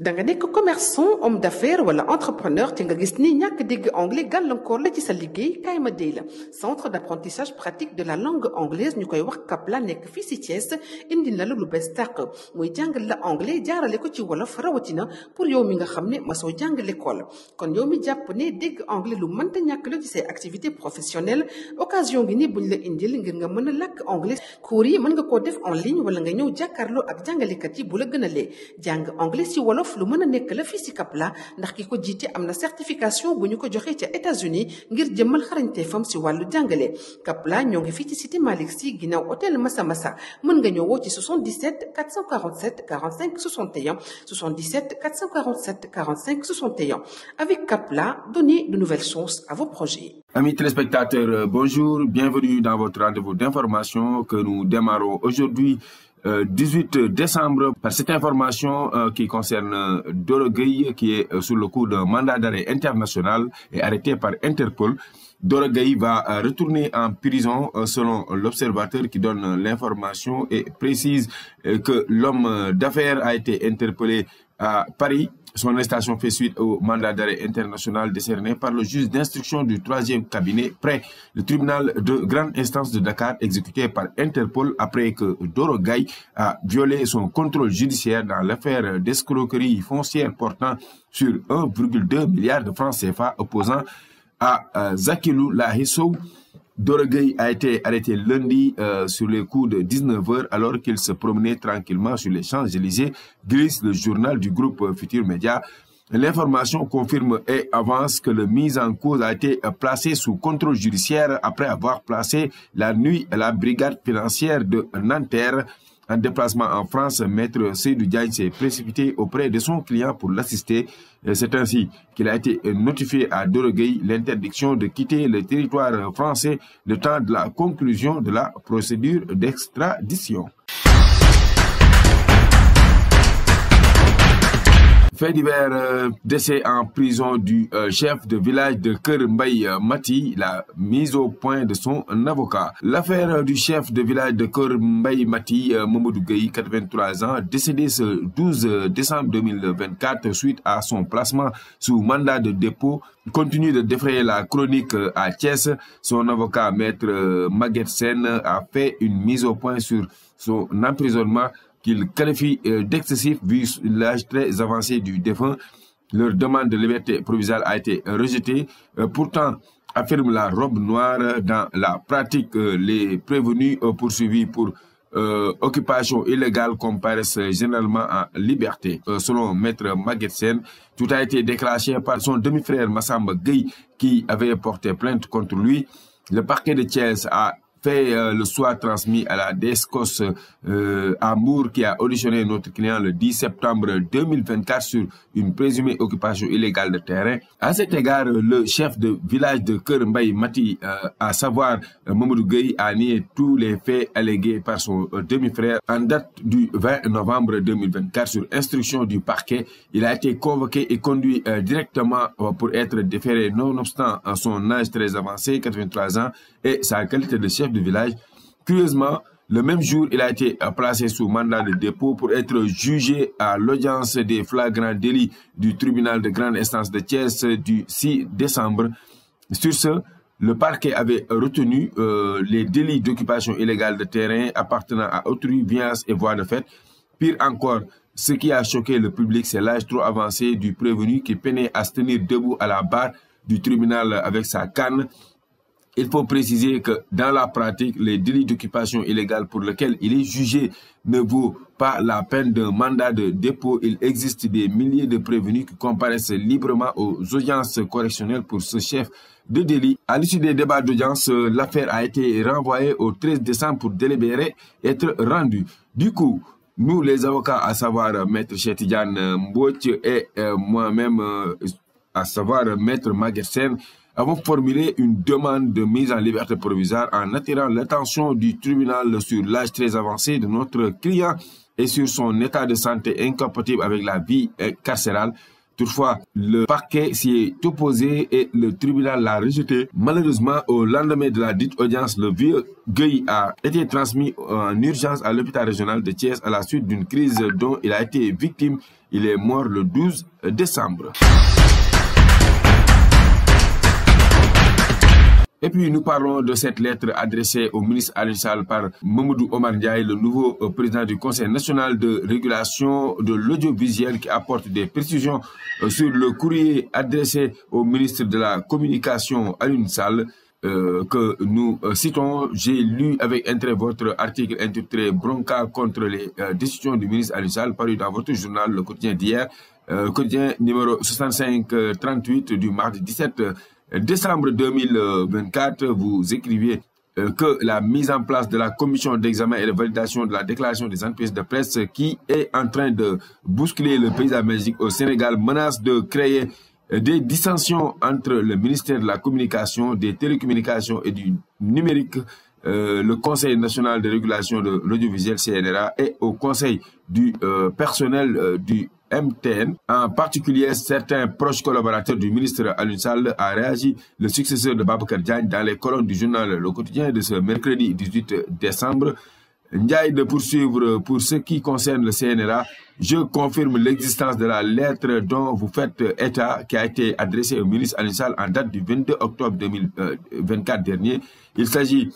danga nekk commerçant homme d'affaires wala entrepreneur te nga gis ni ñàkk dégg anglais gàllankoor la ci sa liggéey kaay ma dey la centre d'apprentissage pratique de la langue anglaise ñu koy wax Kapla nekk fii si Thiès indi na la lu bees tàq muy jàngal la anglais jaarale ko ci wolof rawatina pour yow mi nga xam ne masoo jàng l'école kon yow mi jàpp ne dégg anglais lu mënta ñàkk la ci say activités professionnelles occasion gi ni buñ la indil ngir nga mën a làkk anglais cours yi mën nga koo def en ligne wala nga ñëw jàkkaarloo ak jàngalekat yi bu la gën a lee jàng anglais ci wolof lu mën a nekk la fii ci Kapla ndax ki ko jiite am na certification bu ñu ko joxee ca États-Unis ngir jëmmal xarañteefam ci wàllu jàngale Kapla ñoo ngi fii ci cité Malick Sy ginnaaw hôtel Massa Massa mën nga ñëw woo ci 77 447 45 61 77 447 45 61 avec Kapla, donnez de nouvelles chances à vos projets. Amis téléspectateurs, bonjour, bienvenue dans votre rendez-vous d'information que nous démarrons aujourd'hui 18 décembre par cette information qui concerne Doro Gueye qui est sous le coup d'un mandat d'arrêt international et arrêté par Interpol. Doro Gueye va retourner en prison selon l'observateur qui donne l'information et précise que l'homme d'affaires a été interpellé à Paris. Son arrestation fait suite au mandat d'arrêt international décerné par le juge d'instruction du 3e cabinet près le tribunal de grande instance de Dakar exécuté par Interpol après que Doro Gueye a violé son contrôle judiciaire dans l'affaire d'escroquerie foncière portant sur 1,2 milliard de francs CFA opposant à Zakilou Lahisso. Doro Gueye a été arrêté lundi sur les coups de 19h alors qu'il se promenait tranquillement sur les Champs-Élysées, glisse le journal du groupe Futur Média. L'information confirme et avance que le mis en cause a été placé sous contrôle judiciaire après avoir placé la nuit à la brigade financière de Nanterre. En déplacement en France, Maître Seydou Diagne s'est précipité auprès de son client pour l'assister. C'est ainsi qu'il a été notifié à Doro Gueye l'interdiction de quitter le territoire français le temps de la conclusion de la procédure d'extradition. Fait divers, décès en prison du chef de village de Keur Mbaye Mati, la mise au point de son avocat. L'affaire du chef de village de Keur Mbaye Mati, Mamadou Gueye, 83 ans, décédé ce 12 décembre 2024 suite à son placement sous mandat de dépôt, continue de défrayer la chronique à Thiès. Son avocat, maître Maguette Sen, a fait une mise au point sur son emprisonnement qu'il qualifie d'excessif vu l'âge très avancé du défunt. Leur demande de liberté provisoire a été rejetée. Pourtant, affirme la robe noire, dans la pratique, les prévenus poursuivis pour occupation illégale comparaissent généralement en liberté. Selon Maître Maguette Sen, tout a été déclenché par son demi-frère Massamba Gueye qui avait porté plainte contre lui. Le parquet de Thiès a fait le soir transmis à la DSCOS Amour qui a auditionné notre client le 10 septembre 2024 sur une présumée occupation illégale de terrain. À cet égard, le chef de village de Keur Mbaye Mati, à savoir Mamadou Gueye, a nié tous les faits allégués par son demi-frère. En date du 20 novembre 2024, sur instruction du parquet, il a été convoqué et conduit directement pour être déféré nonobstant son âge très avancé, 83 ans, et sa qualité de chef de village. Curieusement, le même jour, il a été placé sous mandat de dépôt pour être jugé à l'audience des flagrants délits du tribunal de grande instance de Thiès du 6 décembre. Sur ce, le parquet avait retenu les délits d'occupation illégale de terrain appartenant à autrui, violence et voie de fait. Pire encore, ce qui a choqué le public, c'est l'âge trop avancé du prévenu qui peinait à se tenir debout à la barre du tribunal avec sa canne. Il faut préciser que dans la pratique, les délits d'occupation illégale pour lesquels il est jugé ne vaut pas la peine d'un mandat de dépôt. Il existe des milliers de prévenus qui comparaissent librement aux audiences correctionnelles pour ce chef de délit. À l'issue des débats d'audience, l'affaire a été renvoyée au 13 décembre pour délibérer et être rendue. Du coup, nous les avocats, à savoir Maître Chetidiane Mbouch et moi-même, à savoir Maître Maguette Sen, avons formulé une demande de mise en liberté provisoire en attirant l'attention du tribunal sur l'âge très avancé de notre client et sur son état de santé incompatible avec la vie carcérale. Toutefois, le parquet s'y est opposé et le tribunal l'a rejeté. Malheureusement, au lendemain de la dite audience, le vieux Gueye a été transmis en urgence à l'hôpital régional de Thiès à la suite d'une crise dont il a été victime Il est mort le 12 décembre. Et puis nous parlons de cette lettre adressée au ministre Aliou Sall par Mamadou Omar Ndiaye, le nouveau président du Conseil national de régulation de l'audiovisuel, qui apporte des précisions sur le courrier adressé au ministre de la Communication Aliou Sall. Que nous citons. J'ai lu avec intérêt votre article intitulé Bronca contre les décisions du ministre Aliou Sall, paru dans votre journal Le Quotidien d'hier, quotidien numéro 65-38 du mardi 17 décembre 2024. Vous écriviez que la mise en place de la commission d'examen et de validation de la déclaration des entreprises de presse, qui est en train de bousculer le paysage médiatique au Sénégal, menace de créer des dissensions entre le ministère de la Communication, des Télécommunications et du Numérique, le Conseil national de régulation de l'audiovisuel CNRA et au Conseil du personnel du MTN. En particulier, certains proches collaborateurs du ministre Aliou Sall a réagi, le successeur de Babacar Diagne, dans les colonnes du journal Le Quotidien de ce mercredi 18 décembre. Ndiaye de poursuivre pour ce qui concerne le CNRA. Je confirme l'existence de la lettre dont vous faites état, qui a été adressée au ministre Aliou Sall en date du 22 octobre 2024 dernier. Il s'agit,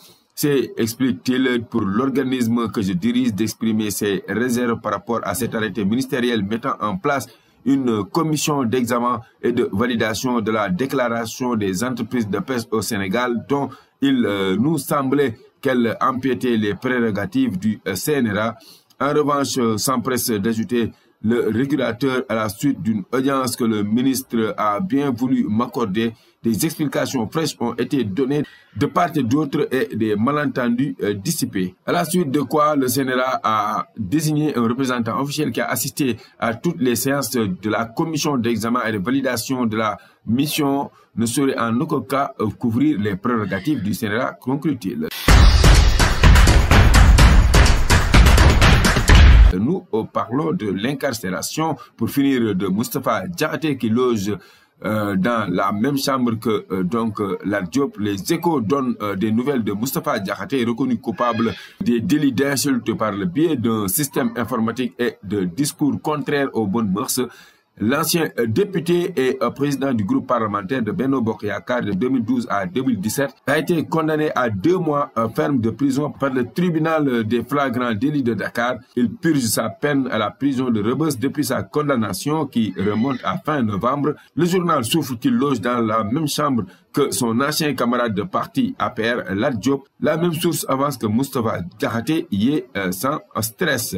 explique-t-il, pour l'organisme que je dirige d'exprimer ses réserves par rapport à cet arrêté ministériel mettant en place une commission d'examen et de validation de la déclaration des entreprises de presse au Sénégal, dont il nous semblait qu'elle empiétait les prérogatives du CNRA. En revanche, s'empresse d'ajouter le régulateur, à la suite d'une audience que le ministre a bien voulu m'accorder, des explications fraîches ont été données de part et d'autre et des malentendus dissipés. À la suite de quoi, le CNRA a désigné un représentant officiel qui a assisté à toutes les séances de la commission d'examen et de validation de la mission, ne saurait en aucun cas couvrir les prérogatives du CNRA, conclut-il. Nous parlons de l'incarcération, pour finir, de Moustapha Diakhaté, qui loge dans la même chambre que Lat Diop. Les Échos donnent des nouvelles de Moustapha Diakhaté, reconnu coupable des délits d'insulte par le biais d'un système informatique et de discours contraires aux bonnes mœurs. L'ancien député et président du groupe parlementaire de Benno Bokk Yakaar de 2012 à 2017 a été condamné à 2 mois ferme de prison par le tribunal des flagrants délits de Dakar. Il purge sa peine à la prison de Rebeuss depuis sa condamnation qui remonte à fin novembre. Le journal souffre qu'il loge dans la même chambre que son ancien camarade de parti APR, Lat Diop. La même source avance que Moustapha Diakhaté y est sans stress.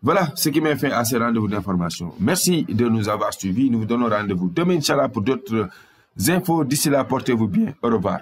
Voilà ce qui m'a fait à ce rendez-vous d'information. Merci de nous avoir suivis. Nous vous donnons rendez-vous demain, Inch'Allah, pour d'autres infos. D'ici là, portez-vous bien. Au revoir.